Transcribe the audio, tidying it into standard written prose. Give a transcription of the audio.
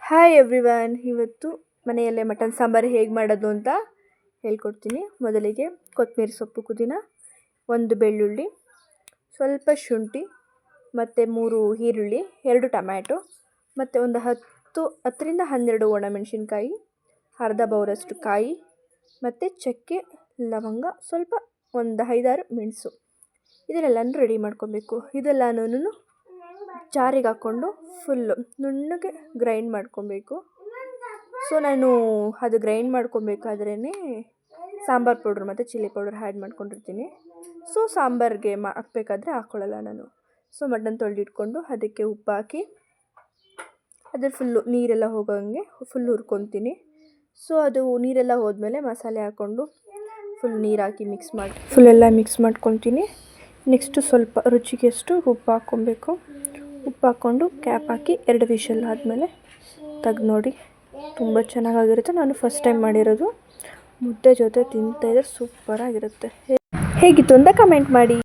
Hi everyone, ಇವತ್ತು ಮನೆಯಲ್ಲೇ mutton sambar ಹೇಗೆ ಮಾಡೋದು ಅಂತ ಹೇಳ್ಕೊಡ್ತೀನಿ. ಮೊದಲಿಗೆ ಕೊತ್ತಂಬರಿ ಸೊಪ್ಪು, ಪುದೀನ, ಒಂದು ಬೆಳ್ಳುಳ್ಳಿ, ಸ್ವಲ್ಪ ಶುಂಠಿ ಮತ್ತು 3 ಈರುಳ್ಳಿ, 2 ಟೊಮ್ಯಾಟೊ ಮತ್ತು ಒಂದು 10ರಿಂದ 12 ಒಣಮೆಣಸಿನ್ಕಾಯಿ, ಅರ್ಧ ಬೌಲಷ್ಟು ಕಾಯಿ ಮತ್ತು ಚಕ್ಕೆ, ಲವಂಗ, ಸ್ವಲ್ಪ ಒಂದು 5-6 ಮೆಣಸು. ಇದನ್ನೆಲ್ಲನೂ ರೆಡಿ ಮಾಡ್ಕೊಬೇಕು. ಇದೆಲ್ಲನೂ ಜಾರಿಗೆ ಹಾಕ್ಕೊಂಡು ಫುಲ್ಲು ನುಣ್ಣಗೆ ಗ್ರೈಂಡ್ ಮಾಡ್ಕೊಬೇಕು. ಸೊ ನಾನು ಅದು ಗ್ರೈಂಡ್ ಮಾಡ್ಕೊಬೇಕಾದ್ರೇ ಸಾಂಬಾರು ಪೌಡ್ರ್ ಮತ್ತು ಚಿಲ್ಲಿ ಪೌಡರ್ ಆ್ಯಡ್ ಮಾಡ್ಕೊಂಡಿರ್ತೀನಿ. ಸೊ ಸಾಂಬಾರಿಗೆ ಹಾಕಬೇಕಾದ್ರೆ ಹಾಕ್ಕೊಳ್ಳಲ್ಲ ನಾನು. ಸೊ ಮಟನ್ ತೊಳೆದಿಟ್ಕೊಂಡು ಅದಕ್ಕೆ ಉಪ್ಪು ಹಾಕಿ ಅದ್ರ ಫುಲ್ಲು ನೀರೆಲ್ಲ ಹೋಗೋಂಗೆ ಫುಲ್ ಹುರ್ಕೊತೀನಿ. ಸೊ ಅದು ನೀರೆಲ್ಲ ಹೋದ್ಮೇಲೆ ಮಸಾಲೆ ಹಾಕ್ಕೊಂಡು ಫುಲ್ ನೀರು ಹಾಕಿ ಫುಲ್ಲೆಲ್ಲ ಮಿಕ್ಸ್ ಮಾಡ್ಕೊತೀನಿ. ನೆಕ್ಸ್ಟು ಸ್ವಲ್ಪ ರುಚಿಗೆಷ್ಟು ಉಪ್ಪು ಹಾಕ್ಕೊಬೇಕು. ಉಪ್ಪು ಹಾಕ್ಕೊಂಡು ಕ್ಯಾಪ್ ಹಾಕಿ 2 ವಿಷಲ್ ಆದಮೇಲೆ ತೆಗ್ದು ನೋಡಿ. ತುಂಬ ಚೆನ್ನಾಗಿರುತ್ತೆ. ನಾನು ಫಸ್ಟ್ ಟೈಮ್ ಮಾಡಿರೋದು. ಮುದ್ದೆ ಜೊತೆ ತಿಂತಾಯಿದ್ರೆ ಸೂಪರಾಗಿರುತ್ತೆ. ಹೇಗಿತ್ತು ಅಂತ ಕಮೆಂಟ್ ಮಾಡಿ.